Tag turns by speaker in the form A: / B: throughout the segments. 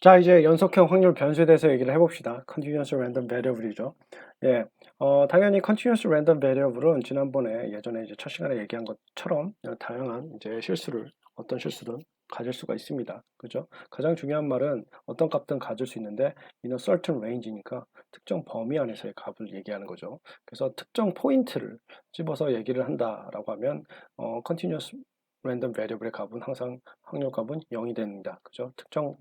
A: 자, 이제 연속형 확률 변수에 대해서 얘기를 해봅시다. Continuous Random Variable이죠. 예, 당연히 Continuous Random Variable은 지난번에 예전에 이제 첫 시간에 얘기한 것처럼 다양한 이제 어떤 실수든 가질 수가 있습니다. 그죠? 가장 중요한 말은 어떤 값든 가질 수 있는데, in a certain range니까 특정 범위 안에서의 값을 얘기하는 거죠. 그래서 특정 포인트를 집어서 얘기를 한다라고 하면, Continuous Random Variable의 값은 항상 확률 값은 0이 됩니다. 그죠? 특정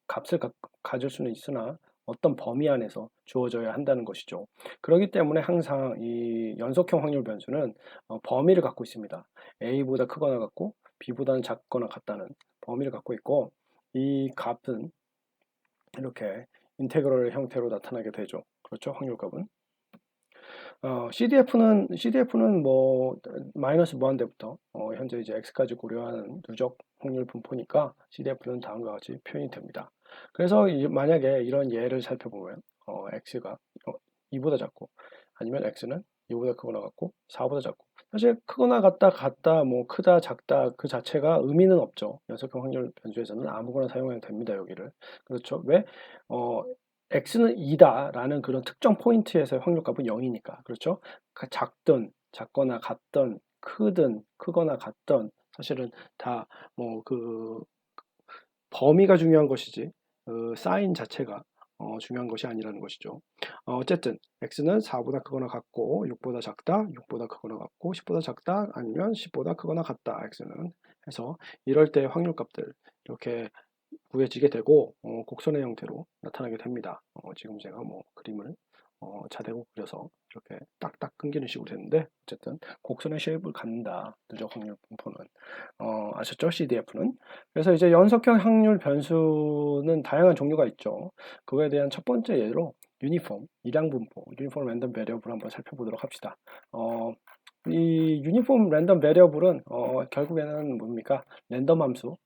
A: 값을 가질 수는 있으나 어떤 범위 안에서 주어져야 한다는 것이죠. 그렇기 때문에 항상 이 연속형 확률 변수는 범위를 갖고 있습니다. A보다 크거나 같고 B보다는 작거나 같다는 범위를 갖고 있고, 이 값은 이렇게 인테그럴 형태로 나타나게 되죠. 그렇죠? 확률값은. CDF는 뭐 마이너스 무한대부터 현재 이제 x까지 고려하는 누적 확률 분포니까 CDF는 다음과 같이 표현이 됩니다. 그래서 만약에 이런 예를 살펴보면 x가 2보다 작고, 아니면 x는 2보다 크거나 같고 4보다 작고, 사실 크거나 같다 뭐 크다 작다 그 자체가 의미는 없죠. 연속형 확률 변수에서는 아무거나 사용해도 됩니다. 여기를. 그렇죠? 왜? 어, x는 2다라는 그런 특정 포인트에서의 확률값은 0이니까. 그렇죠? 작거나 같던, 크거나 같던, 사실은 다 뭐 그 범위가 중요한 것이지 그 사인 자체가 중요한 것이 아니라는 것이죠. 어쨌든 x는 4보다 크거나 같고 6보다 작다, 6보다 크거나 같고 10보다 작다, 아니면 10보다 크거나 같다. x는 해서 이럴 때 확률값들 이렇게 구해지게 되고 곡선의 형태로 나타나게 됩니다. 지금 제가 뭐 그림을 자대고 그려서 이렇게 딱딱 끊기는 식으로 됐는데, 어쨌든 곡선의 쉐입을 갖는다. 누적 확률 분포는 아셨죠? CDF는. 그래서 이제 연속형 확률 변수는 다양한 종류가 있죠. 그거에 대한 첫 번째 예로 일양 분포, 유니폼 랜덤 베리어블 한번 살펴보도록 합시다. 이 유니폼 랜덤 베리어블은 결국에는 뭡니까? 랜덤 함수,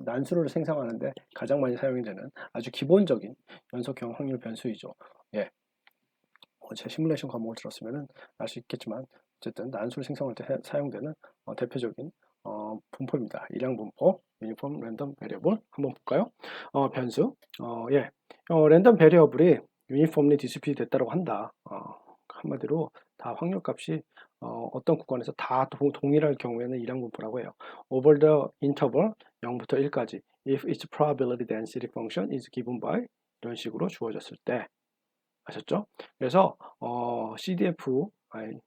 A: 난수를 생성하는데 가장 많이 사용이 되는 아주 기본적인 연속형 확률 변수이죠. 예. 제 시뮬레이션 과목을 들었으면 알 수 있겠지만, 어쨌든 난수를 생성할 때 사용되는 대표적인 분포입니다. 일양 분포, 유니폼 랜덤 베리어블 한번 볼까요? 변수, 예, 랜덤 베리어블이 유니폼리 디스트리뷰트 됐다고 한다. 한마디로 다 확률값이 어떤 구간에서 다 동일할 경우에는 일양 분포라고 해요. Over the interval 0부터 1까지, if its probability density function is given by, 이런 식으로 주어졌을 때, 아셨죠? 그래서 CDF, 아니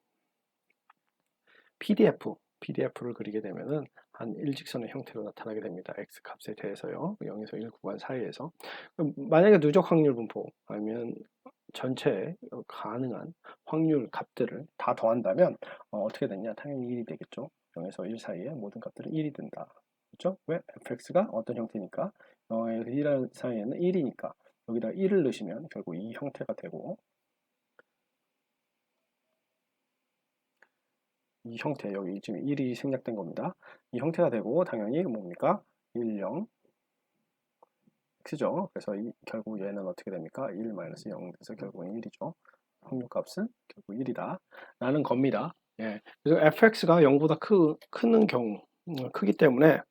A: PDF를 그리게 되면은 한 일직선의 형태로 나타나게 됩니다. x 값에 대해서요. 0에서 1 구간 사이에서. 만약에 누적 확률 분포 아니면 전체 가능한 확률 값들을 다 더한다면 어떻게 되냐? 당연히 1이 되겠죠. 0에서 1 사이에 모든 값들은 1이 된다. 그렇죠? 왜? fx가 어떤 형태니까 0에서 1 사이에는 1이니까 여기다 1을 넣으시면 결국 이 형태가 되고, 이 형태, 여기 지금 1이 생략된 겁니다. 이 형태가 되고, 당연히 뭡니까? 1, 0, x죠. 그래서 결국 얘는 어떻게 됩니까? 1 0 돼서 결국은 1이죠. 확률값은 결국 1이다 라는 겁니다. 예. 그래서 fx가 0보다 크는 경우, 크기 때문에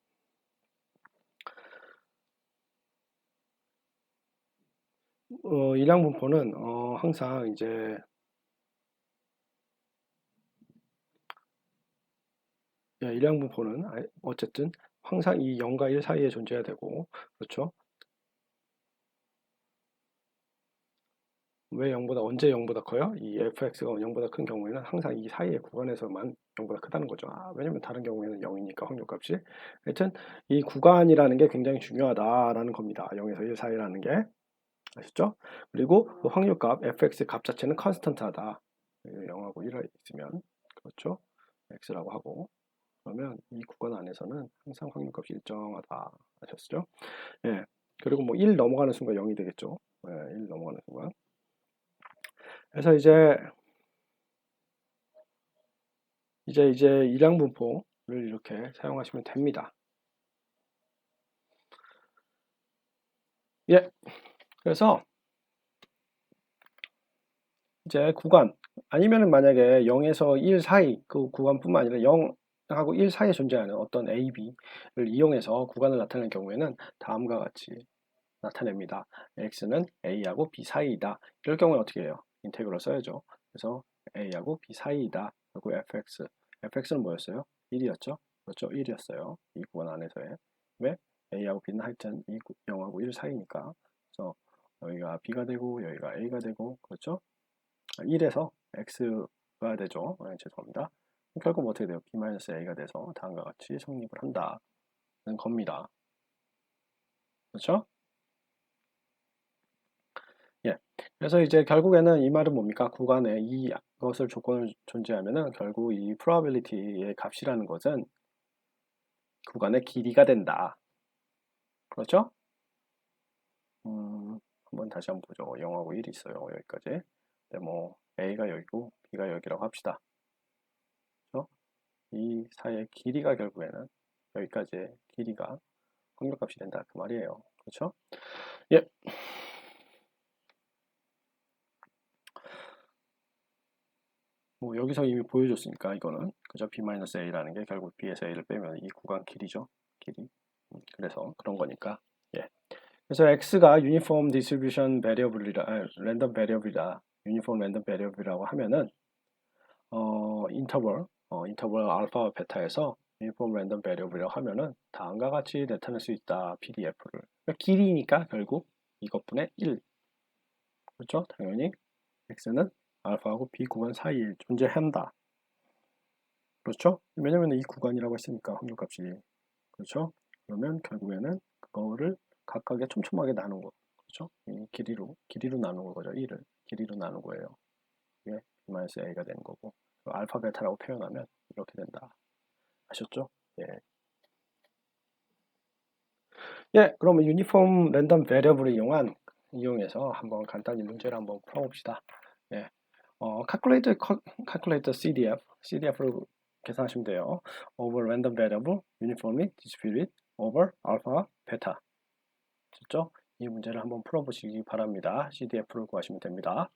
A: 일량 분포는 항상 이제 일량 분포는 어쨌든 항상 이 0과 1 사이에 존재해야 되고, 그렇죠? 왜 0보다 언제 0보다 커요? 이 fx가 0보다 큰 경우에는 항상 이 사이의 구간에서만 0보다 크다는 거죠. 왜냐면 다른 경우에는 0이니까 확률값이. 하여튼 이 구간이라는 게 굉장히 중요하다라는 겁니다. 0에서 1 사이라는 게. 아셨죠? 그리고 그 확률값 fx 값 자체는 컨스턴트하다. 0하고 1이 있으면 그렇죠? x라고 하고, 그러면 이 구간 안에서는 항상 확률값이 일정하다. 아셨죠? 예. 그리고 뭐 1 넘어가는 순간 0이 되겠죠. 예, 1 넘어가는 순간. 그래서 이제 일양 분포를 이렇게 사용하시면 됩니다. 예. 그래서 이제 구간, 아니면은 만약에 0에서 1 사이 그 구간뿐만 아니라 0하고 1 사이에 존재하는 어떤 A, B를 이용해서 구간을 나타내는 경우에는 다음과 같이 나타냅니다. x는 a하고 b 사이이다. 이럴 경우에 어떻게 해요? 인테그럴 써야죠. 그래서 a하고 b 사이이다. 그리고 fx는 뭐였어요? 1이었죠? 그렇죠? 1이었어요. 이 구간 안에서의. 왜? a하고 b는 하여튼 0하고 1 사이니까. 그래서 여기가 b가 되고 여기가 a가 되고 그렇죠? 1에서 x가 되죠. 죄송합니다. 결국 어떻게 돼요? b-a가 돼서 다음과 같이 성립을 한다는 겁니다. 그렇죠? 예. 그래서 이제 결국에는 이 말은 뭡니까? 구간에 이것을 조건을 존재하면은 결국 이 probability의 값이라는 것은 구간의 길이가 된다. 그렇죠? 한번 다시 한번 보죠. 0하고 1이 있어요. 여기까지. 네, 뭐 a가 여기고 b가 여기라고 합시다. 그렇죠? 이 사이의 길이가 결국에는 여기까지의 길이가 확률값이 된다. 그 말이에요. 그렇죠? 예. 뭐 여기서 이미 보여줬으니까 이거는 그죠? b-a라는 게 결국 b에서 a를 빼면 이 구간 길이죠. 길이. 그래서 그런 거니까. 예. 그래서 x가 유니폼 디스트리뷰션 베리어블이라 랜덤 베리어블이다. 유니폼 랜덤 베리어블이라고 하면은 인터벌 알파와 베타에서 유니폼 랜덤 베리어블이라고 하면은 다음과 같이 나타낼 수 있다. PDF를. 그러니까 길이니까 결국 이것분의 1. 그렇죠? 당연히 x는 알파하고 b 구간 사이에 존재한다. 그렇죠? 왜냐면 이 구간이라고 했으니까 확률값이. 그렇죠? 그러면 결국에는 그거를 각각의 촘촘하게 나눈 거. 그렇죠? 이 길이로 나눈 거죠. 1을 길이로 나눈 거예요. 이게 B-A가 되는 거고. 알파 베타라고 표현하면 이렇게 된다. 아셨죠? 예. 예, 그러면 유니폼 랜덤 베리어블을 이용해서 한번 간단히 문제를 한번 풀어봅시다. 예. calculate CDF로 계산하시면 돼요. over random variable, uniformly distributed over alpha, beta. 됐죠? 이 문제를 한번 풀어보시기 바랍니다. CDF를 구하시면 됩니다.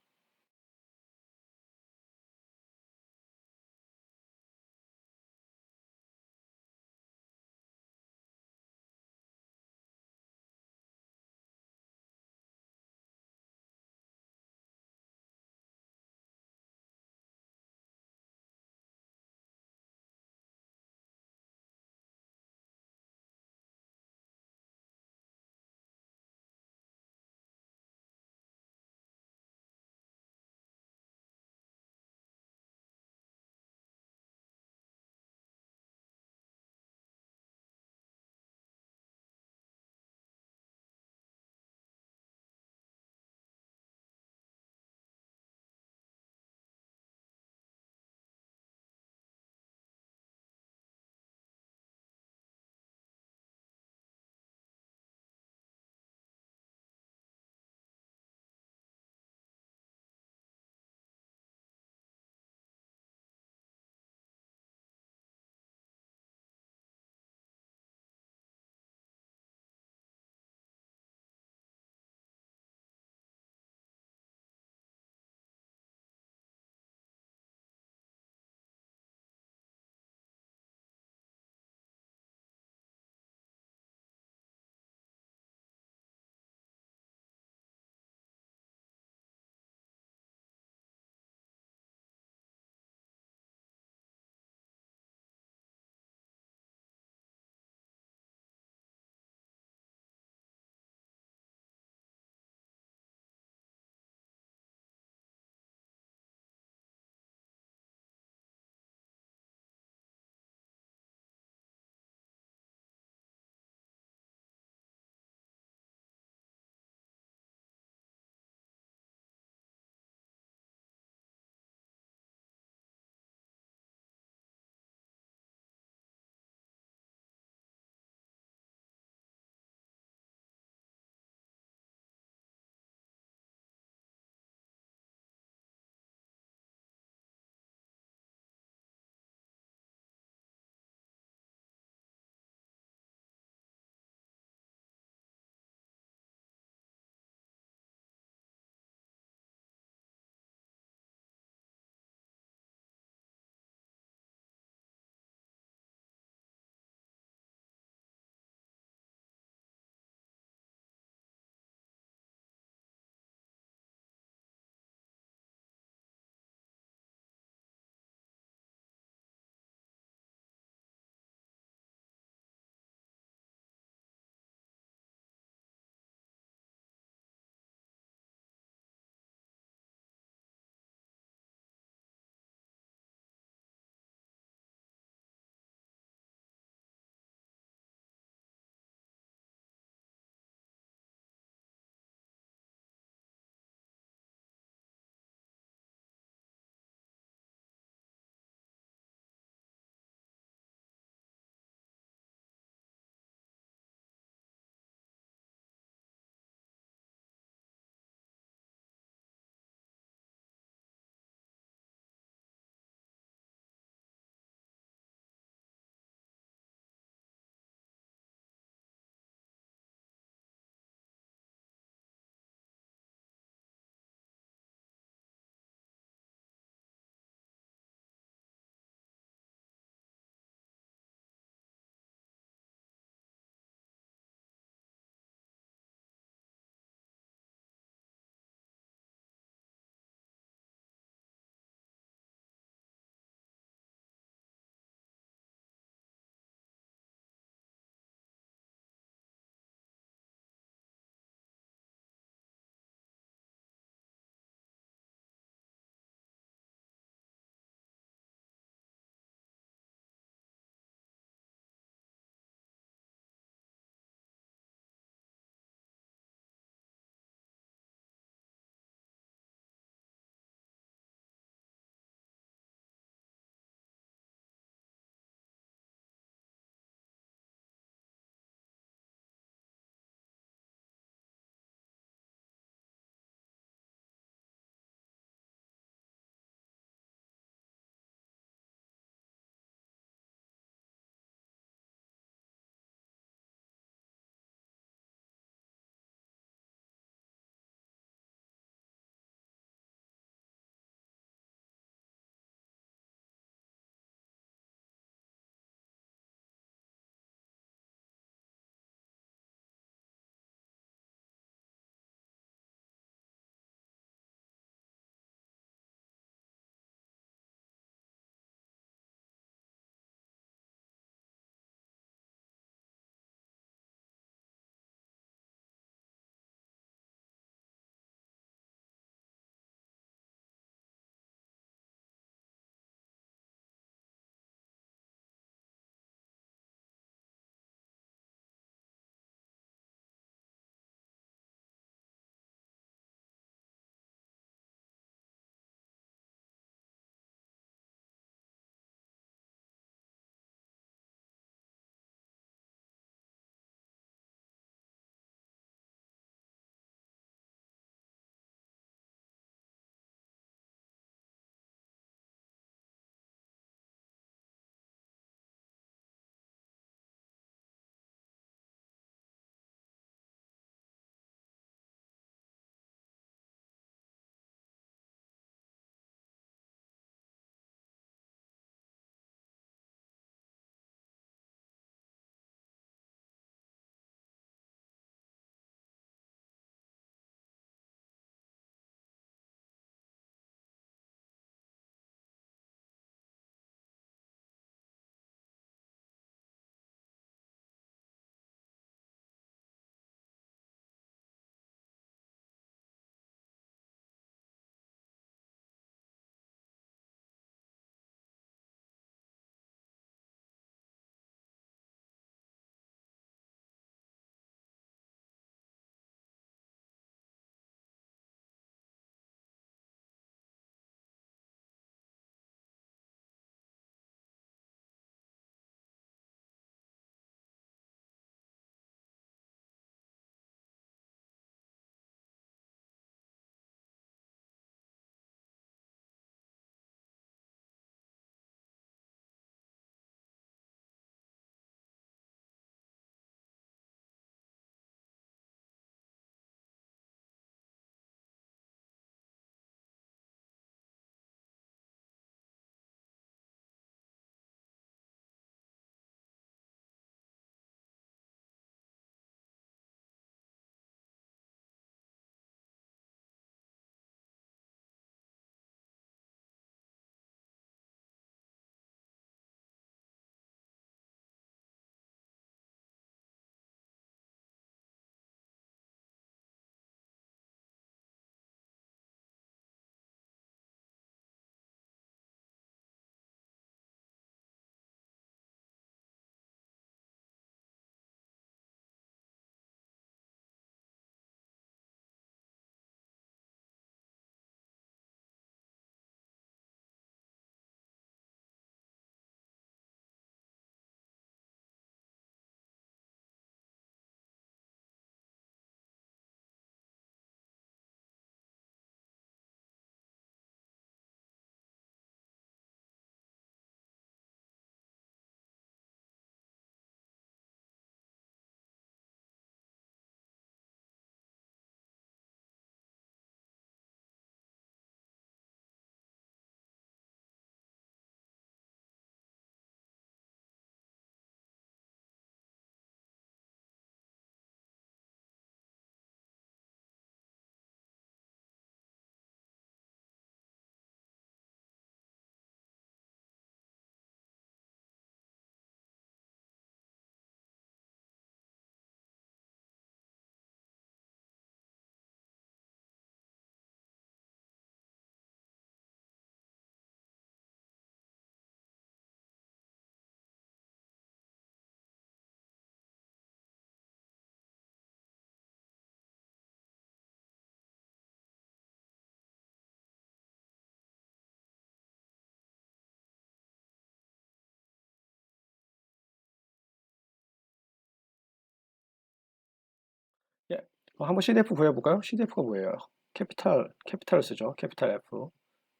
A: 한번 CDF 구해볼까요? CDF가 뭐예요? 캐피탈을 쓰죠. 캐피탈 F.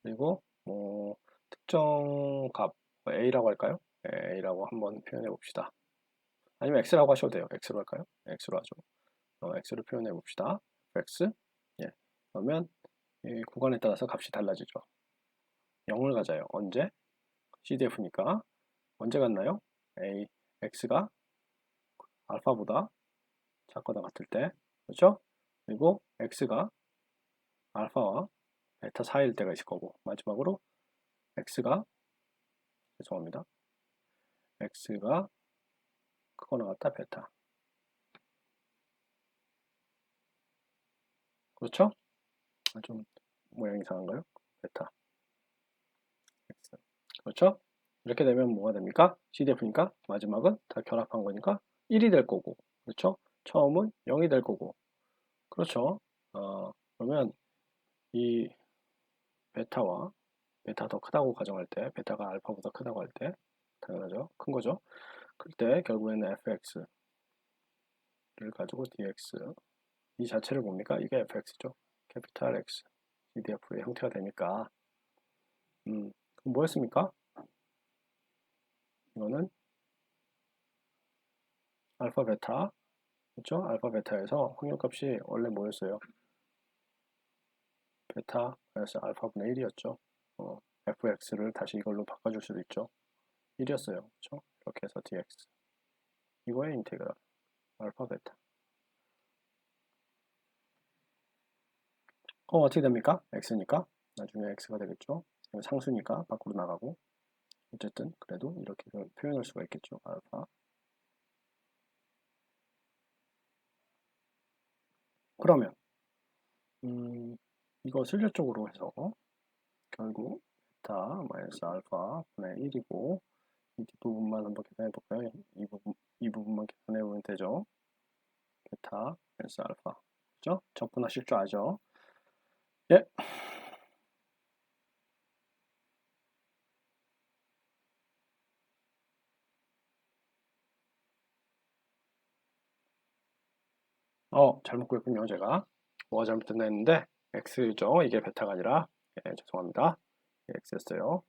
A: 그리고 특정 값 A라고 할까요? A라고 한번 표현해 봅시다. 아니면 X라고 하셔도 돼요. X로 할까요? X로 하죠. X로 표현해 봅시다. X. 예. 그러면 이 구간에 따라서 값이 달라지죠. 0을 가져요. 언제? CDF니까 언제 같나요? X가 알파보다 작거나 같을 때, 그렇죠? 그리고 X가 알파와 베타 사이일 때가 있을 거고, 마지막으로 X가, 죄송합니다. X가 크거나 같다, 베타. 그렇죠? 좀 모양이 이상한가요? 베타. X. 그렇죠? 이렇게 되면 뭐가 됩니까? CDF니까 마지막은 다 결합한 거니까 1이 될 거고, 그렇죠? 처음은 0이 될 거고, 그렇죠? 그러면 이 베타와 베타 더 크다고 가정할 때, 베타가 알파보다 크다고 할 때, 당연하죠. 큰 거죠. 그때 결국에는 fx를 가지고 dx 이 자체를 뭡니까? 이게 fx죠. 캐피탈 x CDF의 형태가 되니까 그럼 뭐였습니까? 이거는 알파 베타 그렇죠? 알파 베타에서 확률값이 원래 뭐였어요? 베타 마이너스 알파분의 1이었죠. fx를 다시 이걸로 바꿔줄 수도 있죠. 1이었어요. 그렇죠? 이렇게 해서 dx 이거의 인테그랄 알파 베타 어떻게 됩니까? x니까 나중에 x가 되겠죠. 상수니까 밖으로 나가고 어쨌든 그래도 이렇게 표현할 수가 있겠죠. 알파. 그러면 이거 순리적으로 해서 결국 베타 마이너스 알파 분의 1이고 이 뒷부분만 한번 계산해 볼까요? 이 부분만 계산해 보면 되죠. 베타 마이너스 알파. 그죠? 적분하실 줄 아죠? 예. 잘못 구했군요, 제가. 뭐가 잘못됐나 했는데, x죠. 이게 베타가 아니라, 죄송합니다. x였어요.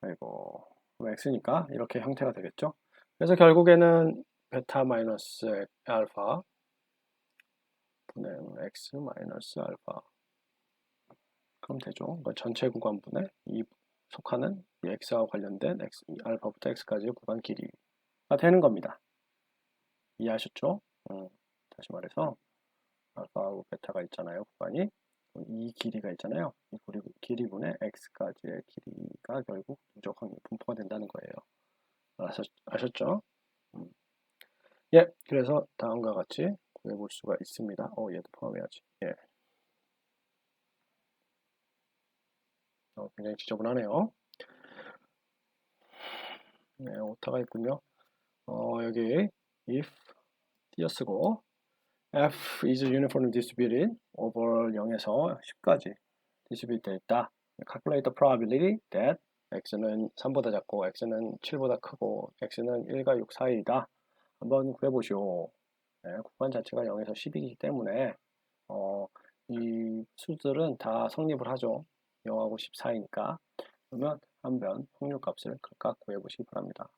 A: 아이고, 그럼 x니까 이렇게 형태가 되겠죠. 그래서 결국에는 베타 마이너스 알파 분의 x 마이너스 알파. 그럼 되죠. 그러니까 전체 구간분의 이 속하는 이 x와 관련된 x, 알파부터 x까지의 구간 길이가 되는 겁니다. 이해하셨죠? 다시 말해서 알파하고 베타가 있잖아요. 구간이. 이 길이가 있잖아요. 이 길이분의 x까지의 길이가 결국 누적 확률 분포가 된다는 거예요. 아셨죠? 음. 예, 그래서 다음과 같이 구해볼 수가 있습니다. 얘도 포함해야지. 예. 굉장히 지저분하네요. 네, 오타가 있군요. 여기 if 띄어쓰고 f is uniformly distributed over 0에서 10까지 distribute 되어 있다. calculate the probability that x는 3보다 작고 x는 7보다 크고 x는 1과 6 사이이다. 한번 구해보시오. 네, 구간 자체가 0에서 10이기 때문에 이 수들은 다 성립을 하죠. 0하고 10 사이니까. 그러면 한번 확률값을 각각 구해보시기 바랍니다.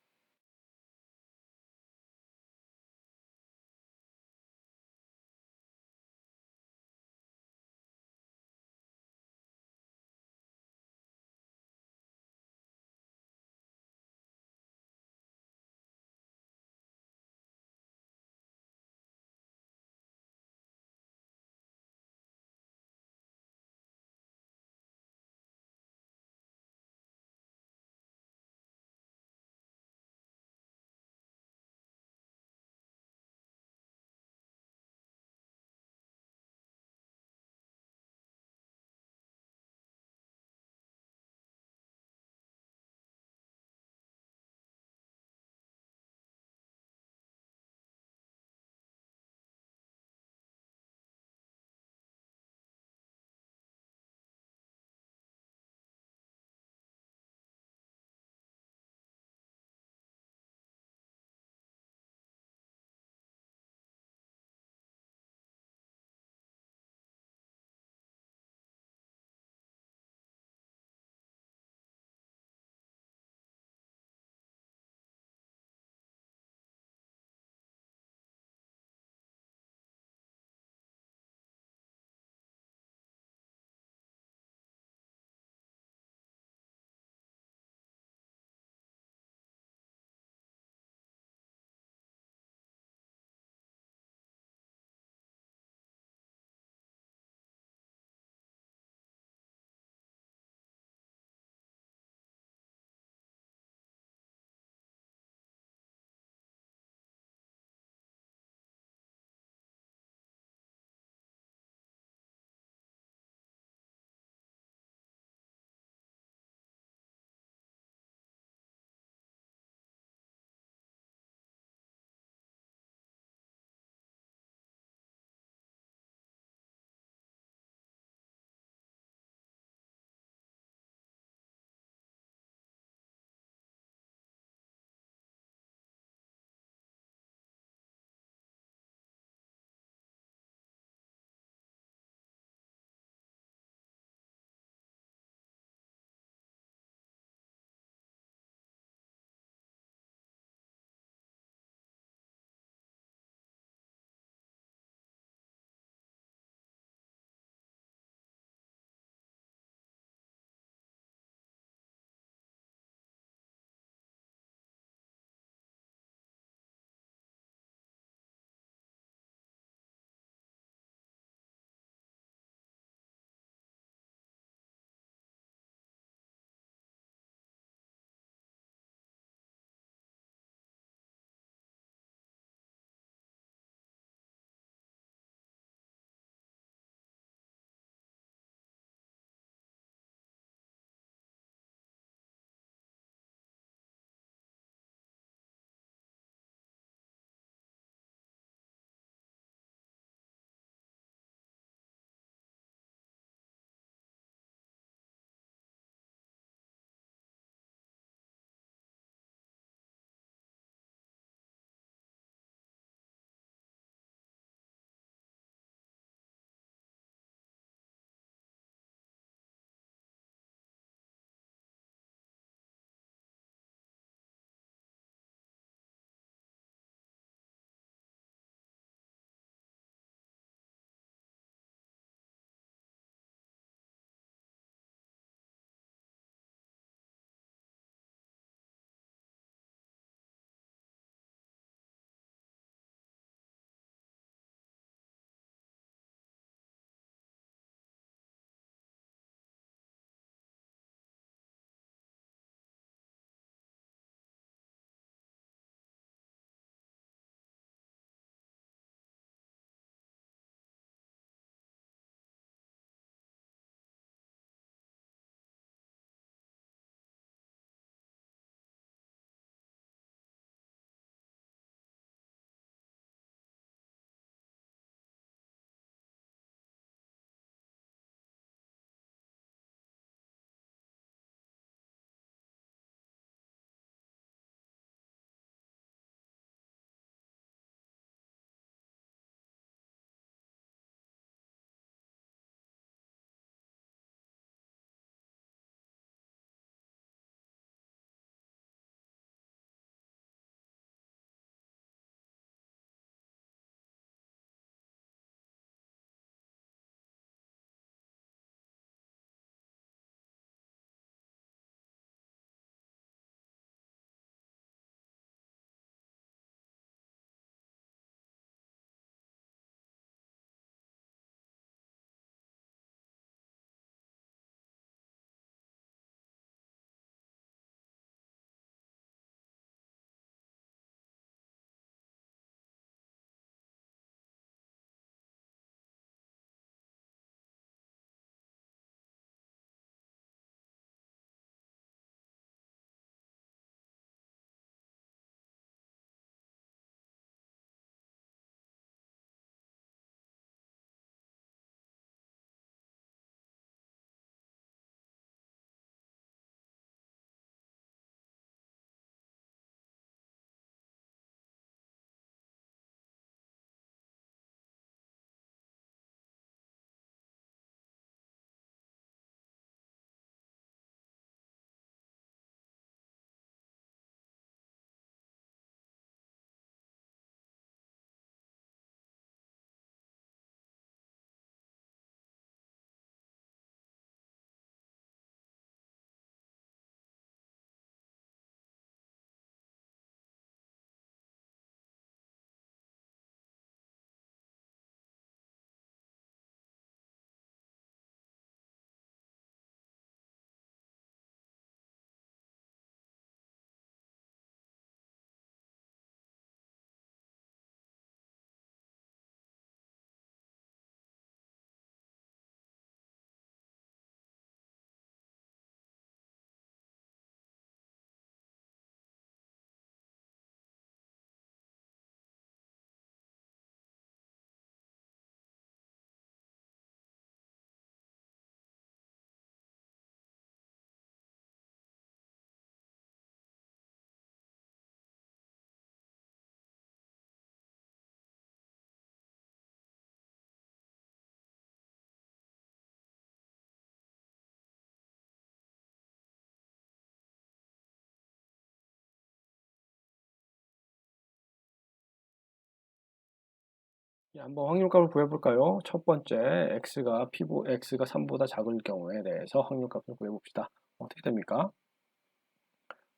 A: 예, 한번 확률값을 구해볼까요? 첫 번째, x가 3보다 작을 경우에 대해서 확률값을 구해봅시다. 어떻게 됩니까?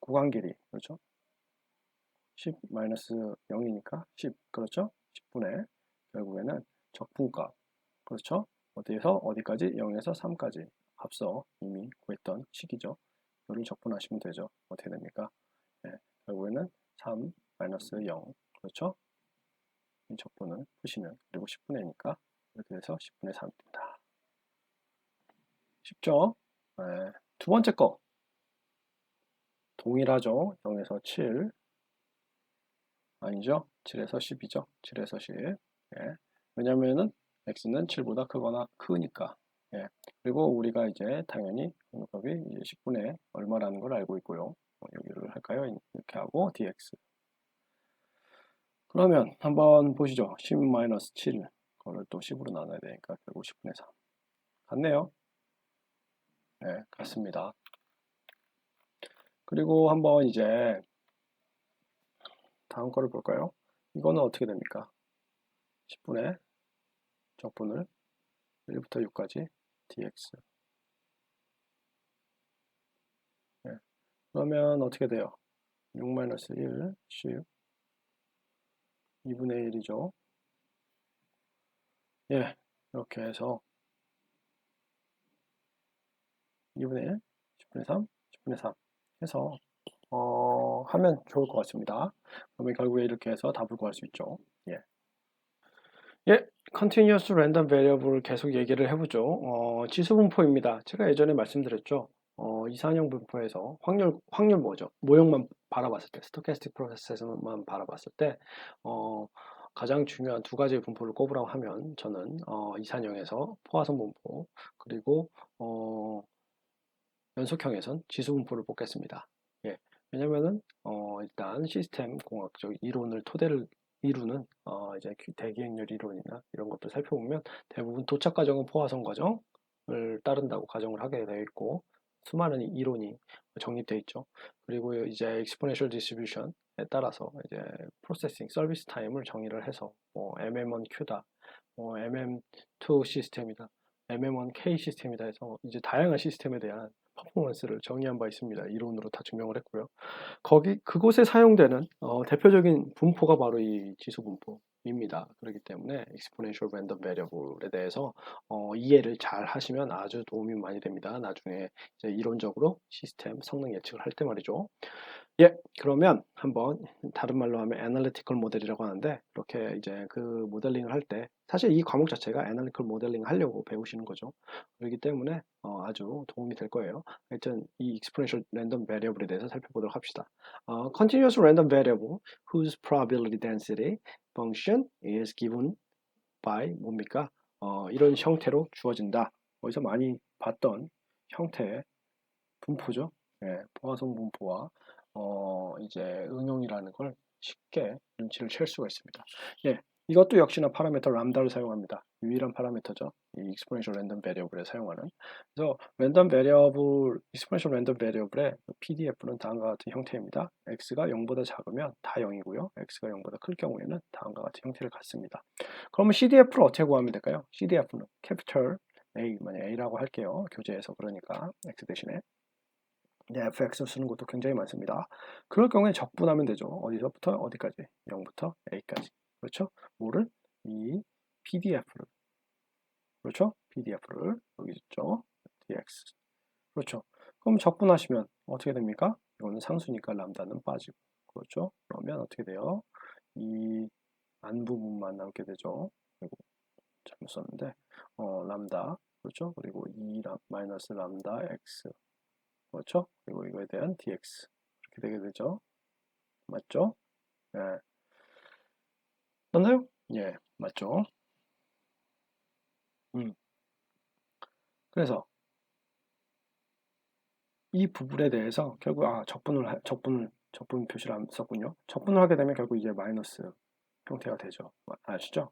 A: 구간 길이, 그렇죠? 10 0이니까 10, 그렇죠? 10분의 결국에는 적분값, 그렇죠? 어디에서 어디까지? 0에서 3까지 앞서 이미 구했던 식이죠. 이를 적분하시면 되죠. 어떻게 됩니까? 네, 결국에는 3 0, 그렇죠? 이 적분을 푸시면 그리고 10분의 1이니까 이렇게 돼서 10분의 3입니다. 쉽죠? 네, 두 번째 거 동일하죠? 0에서 7 아니죠? 7에서 10이죠? 7에서 10. 예. 왜냐면은 x는 7보다 크거나 크니까. 예. 그리고 우리가 이제 당연히 공급값이 이제 10분의 얼마라는 걸 알고 있고요. 여기를 할까요? 이렇게 하고 dx. 그러면 한번 보시죠. 10-7 그거를 또 10으로 나눠야 되니까 결국 10분의 3. 같네요. 네, 같습니다. 그리고 한번 이제 다음 거를 볼까요? 이거는 어떻게 됩니까? 10분의 적분을 1부터 6까지 dx. 네. 그러면 어떻게 돼요? 6-1, 10, 2분의 1이죠. 예, 이렇게 해서 2분의 1, 10분의 3, 10분의 3 해서 하면 좋을 것 같습니다. 그러면 결국에 이렇게 해서 답을 구할 수 있죠. 예. 예, Continuous Random Variable을 계속 얘기를 해보죠. 지수 분포입니다. 제가 예전에 말씀드렸죠. 이산형 분포에서 확률 뭐죠? 모형만 바라봤을 때, 스토캐스틱 프로세스만 바라봤을 때, 가장 중요한 두 가지의 분포를 꼽으라고 하면 저는 이산형에서 포화성 분포, 그리고 연속형에선 지수 분포를 뽑겠습니다. 예, 왜냐면은 일단 시스템 공학적 이론을 토대를 이루는 이제 대기행렬 이론이나 이런 것들 살펴보면 대부분 도착 과정은 포화성 과정을 따른다고 가정을 하게 되어 있고 수많은 이론이 정립되어 있죠. 그리고 이제 exponential distribution에 따라서 이제 프로세싱 서비스 타임을 정의를 해서 뭐 MM1Q다, 뭐 MM2 시스템이다, MM1K 시스템이다 해서 이제 다양한 시스템에 대한 퍼포먼스를 정의한 바 있습니다. 이론으로 다 증명을 했고요. 그곳에 사용되는 대표적인 분포가 바로 이 지수 분포입니다. 그렇기 때문에 exponential random variable에 대해서 이해를 잘 하시면 아주 도움이 많이 됩니다. 나중에 이제 이론적으로 시스템 성능 예측을 할 때 말이죠. 예, 그러면 한번 다른 말로 하면 애널리티컬 모델이라고 하는데 이렇게 이제 그 모델링을 할 때 사실 이 과목 자체가 애널리티컬 모델링 하려고 배우시는 거죠. 그렇기 때문에 아주 도움이 될 거예요. 하여튼 이 exponential random variable에 대해서 살펴보도록 합시다. Continuous random variable whose probability density function is given by 뭡니까? 이런 형태로 주어진다. 어디서 많이 봤던 형태의 분포죠. 예, 포화성 분포와 이제 응용이라는 걸 쉽게 눈치를 챌 수가 있습니다. 예, 이것도 역시나 파라미터 람다를 사용합니다. 유일한 파라미터죠. 이 exponential random variable에 사용하는. 그래서 random variable, exponential random variable의 PDF는 다음과 같은 형태입니다. x가 0보다 작으면 다 0이고요. x가 0보다 클 경우에는 다음과 같은 형태를 갖습니다. 그러면 CDF를 어떻게 구하면 될까요? CDF는 capital A, 만약 A라고 할게요. 교재에서 그러니까 x 대신에 이제 fx 쓰는 것도 굉장히 많습니다. 그럴 경우에 적분하면 되죠. 어디서부터 어디까지? 0부터 a까지. 그렇죠? 뭐를? 이 pdf를. 그렇죠? pdf를 여기 있죠. dx. 그렇죠. 그럼 적분하시면 어떻게 됩니까? 이거는 상수니까 람다는 빠지고. 그렇죠? 그러면 어떻게 돼요? 이 안 부분만 남게 되죠. 그리고 잘못 썼는데 람다. 그렇죠? 그리고 2 마이너스 람다 x. 그렇죠? 그리고 이거에 대한 dx 이렇게 되게 되죠. 맞죠? 예. 맞나요? 예, 맞죠? 음. 그래서 이 부분에 대해서 결국 적분 표시를 안 썼군요. 적분을 하게 되면 결국 이제 마이너스 형태가 되죠. 아시죠?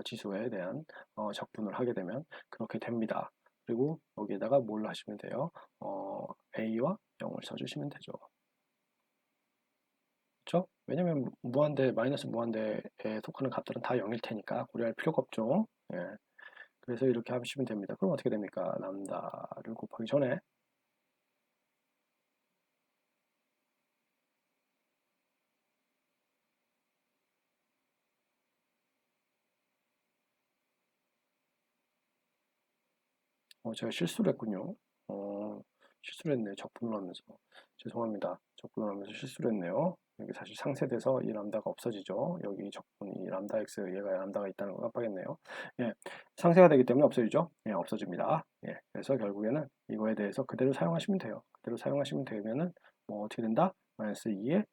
A: 지수에 대한 적분을 하게 되면 그렇게 됩니다. 그리고 여기에다가 뭘 하시면 돼요? A와 0을 써주시면 되죠. 그렇죠? 왜냐면 무한대, 마이너스 무한대에 속하는 값들은 다 0일 테니까 고려할 필요가 없죠. 예. 그래서 이렇게 하시면 됩니다. 그럼 어떻게 됩니까? 람다를 곱하기 전에 제가 실수를 했군요. 실수를 했네요. 적분을 하면서. 죄송합니다. 적분을 하면서 실수를 했네요. 여기 사실 상쇄돼서 이 람다가 없어지죠. 여기 적분이 람다 x 얘가 람다가 있다는 걸 깜빡했네요. 예, 상쇄가 되기 때문에 없어지죠. 예, 없어집니다. 예, 그래서 결국에는 이거에 대해서 그대로 사용하시면 돼요. 그대로 사용하시면 되면은 뭐 어떻게 된다? 마이너스 2에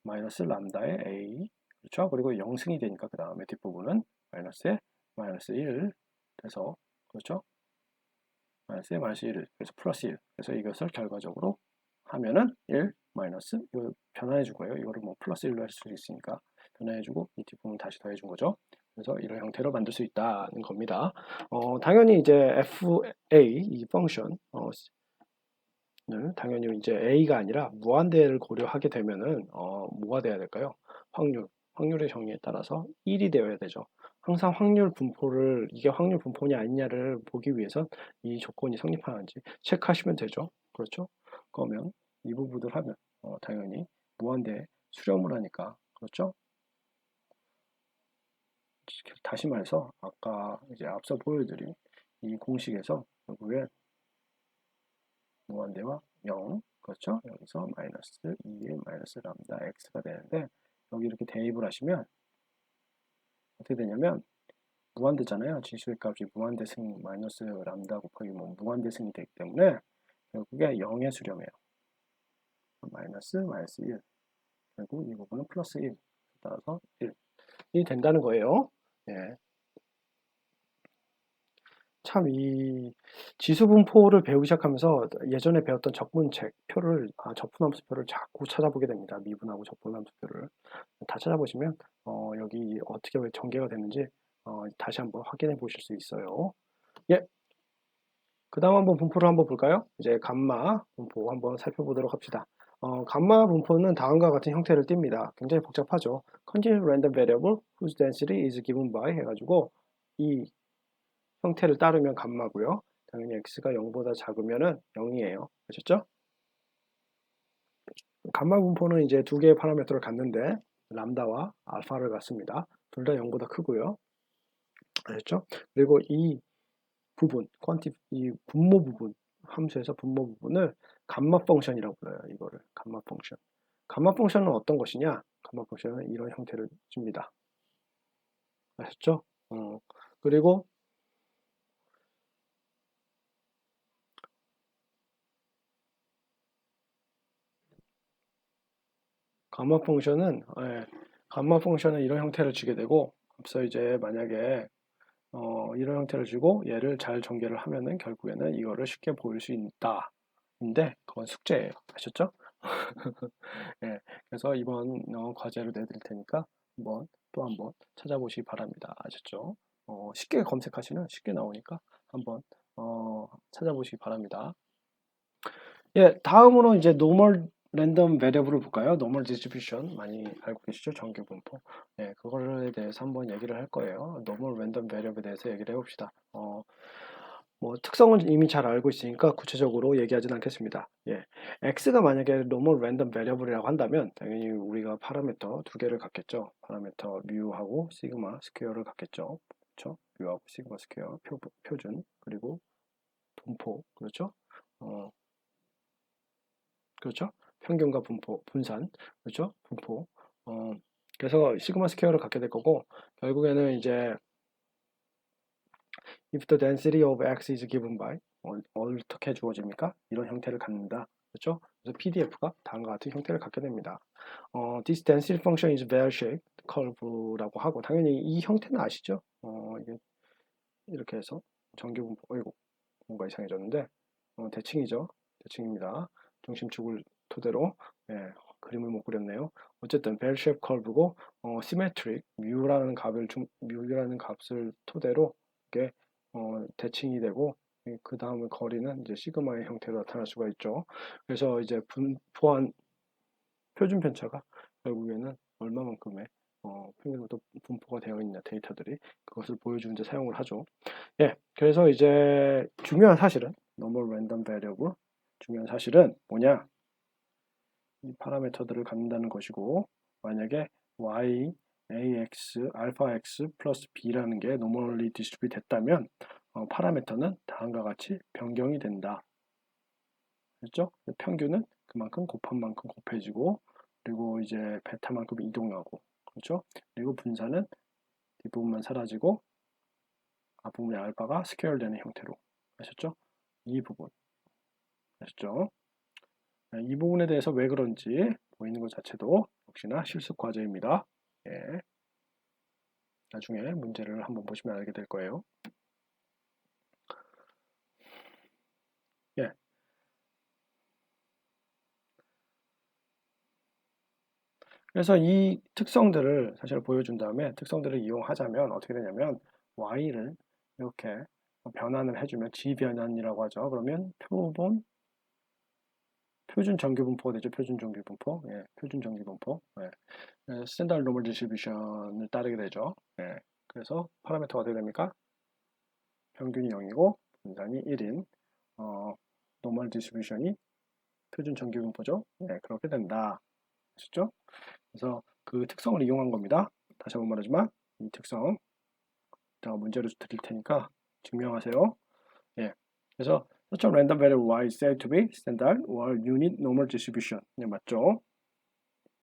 A: 마이너스 람다의 a 그렇죠? 그리고 0승이 되니까 그 다음에 뒷부분은 마이너스에 마이너스 1 돼서 그렇죠? 마이너스 마이너스 1 그래서 플러스 1 그래서 이것을 결과적으로 하면은 1 마이너스 이거 변환해 줄 거예요. 이거를 뭐 플러스 1로 할 수 있으니까 변환해 주고 이 뒷부분 다시 더해 준 거죠. 그래서 이런 형태로 만들 수 있다는 겁니다. 당연히 이제 FA 이 펑션 을 당연히 이제 A가 아니라 무한대를 고려하게 되면은 뭐가 돼야 될까요? 확률의 정의에 따라서 1이 되어야 되죠. 항상 확률 분포를 이게 확률 분포냐 아니냐를 보기 위해선 이 조건이 성립하는지 체크하시면 되죠. 그렇죠? 그러면 이 부분을 하면 당연히 무한대 수렴을 하니까 그렇죠? 다시 말해서 아까 이제 앞서 보여드린 이 공식에서 결국에 무한대와 0 그렇죠? 여기서 마이너스 2의 마이너스 람다 x가 되는데 여기 이렇게 대입을 하시면 어떻게 되냐면 무한대잖아요. 지수의 값이 무한대승 마이너스 람다 곱하기 뭐 무한대승이 되기 때문에 결국에 0에 수렴해요. 마이너스 마이너스 1 그리고 이 부분은 플러스 1 따라서 1이 된다는 거예요. 예. 참 이 지수분포를 배우기 시작하면서 예전에 배웠던 적분책 표를 적분함수표를 자꾸 찾아보게 됩니다. 미분하고 적분함수표를 다 찾아보시면 여기 어떻게 왜 전개가 되는지 다시 한번 확인해 보실 수 있어요. 예, 그 다음 한번 분포를 한번 볼까요? 이제 감마 분포 한번 살펴보도록 합시다. 감마 분포는 다음과 같은 형태를 띱니다. 굉장히 복잡하죠. Continuous random variable whose density is given by 해가지고 이 형태를 따르면 감마고요. 당연히 x가 0보다 작으면은 0이에요. 아셨죠? 감마 분포는 이제 두 개의 파라미터를 갖는데 람다와 알파를 갖습니다. 둘 다 0보다 크고요. 아셨죠? 그리고 이 부분, 이 분모 부분, 함수에서 분모 부분을 감마 펑션이라고 불러요. 이거를 감마 펑션. 감마 펑션은 어떤 것이냐? 감마 펑션은 이런 형태를 줍니다. 아셨죠? 그리고 감마 펑션은 감마 펑션은 이런 형태를 주게 되고 앞서 이제 만약에 이런 형태를 주고 얘를 잘 전개를 하면은 결국에는 이거를 쉽게 보일 수 있다. 근데 그건 숙제예요. 아셨죠? 예, 그래서 이번 과제로 내드릴 테니까 또 한번 찾아보시기 바랍니다. 아셨죠? 쉽게 검색하시면 쉽게 나오니까 한번 찾아보시기 바랍니다. 예, 다음으로 이제 normal random variable을 볼까요? normal distribution 많이 알고 계시죠? 정규 분포. 예, 그거에 대해서 한번 얘기를 할 거예요. normal random variable에 대해서 얘기를 해봅시다. 뭐 특성은 이미 잘 알고 있으니까 구체적으로 얘기하진 않겠습니다. 예, x가 만약에 normal random variable이라고 한다면 당연히 우리가 파라미터 두 개를 갖겠죠. 파라미터 뮤하고 시그마 스퀘어를 갖겠죠. 그렇죠? 뮤하고 시그마 스퀘어 표준 그리고 분포 그렇죠? 어, 그렇죠? 평균과 분포, 분산, 그렇죠? 분포. 어, 그래서 시그마 스퀘어를 갖게 될 거고, 결국에는 이제 if the density of x is given by 어떻게 주어집니까? 이런 형태를 갖는다. 그렇죠? 그래서 PDF가 다음과 같은 형태를 갖게 됩니다. This density function is bell-shaped curve라고 하고, 당연히 이 형태는 아시죠? 이게 이렇게 해서 정규 분포, 어이구, 뭔가 이상해졌는데, 대칭이죠. 대칭입니다. 중심축을 토대로 그림을 못 그렸네요. 어쨌든 벨 쉐입 커브고 시메트릭 뮤라는 값을 토대로 이게 대칭이 되고 그 다음에 거리는 이제 시그마의 형태로 나타날 수가 있죠. 그래서 이제 분포한 표준 편차가 결국에는 얼마만큼의 평균으로 분포가 되어 있는 데이터들이 그것을 보여주는 데 사용을 하죠. 예, 그래서 이제 중요한 사실은 normal random variable 중요한 사실은 뭐냐? 이 파라미터들을 갖는다는 것이고 만약에 y, ax, alpha x 플러스 b라는 게 normally distribute 됐다면 파라미터는 다음과 같이 변경이 된다. 그렇죠? 평균은 그만큼 곱한 만큼 곱해지고 그리고 이제 베타만큼 이동하고 그렇죠? 그리고 분산은 뒷부분만 사라지고 앞부분의 알파가 스케일 되는 형태로 아셨죠? 이 부분 아셨죠? 이 부분에 대해서 왜 그런지 보이는 것 자체도 역시나 실습 과제입니다. 예, 나중에 문제를 한번 보시면 알게 될 거예요. 예, 그래서 이 특성들을 사실 보여준 다음에 특성들을 이용하자면 어떻게 되냐면 y를 이렇게 변환을 해주면 지변환이라고 하죠. 그러면 표준 정규 분포가 되죠. 표준 정규 분포. 예, 표준 정규 분포. 예. 스탠다드 노멀 디스트리뷰션을 따르게 되죠. 예. 그래서 파라미터가 어떻게 됩니까? 평균이 0이고 분산이 1인 노멀 디스트리뷰션이 표준 정규 분포죠. 예, 그렇게 된다. 아시죠? 그래서 그 특성을 이용한 겁니다. 다시 한번 말하지만 이 특성 제가 문제로 드릴 테니까 증명하세요. 예. 그래서 such a random variable y is said to be standard or unit normal distribution. 네, 맞죠?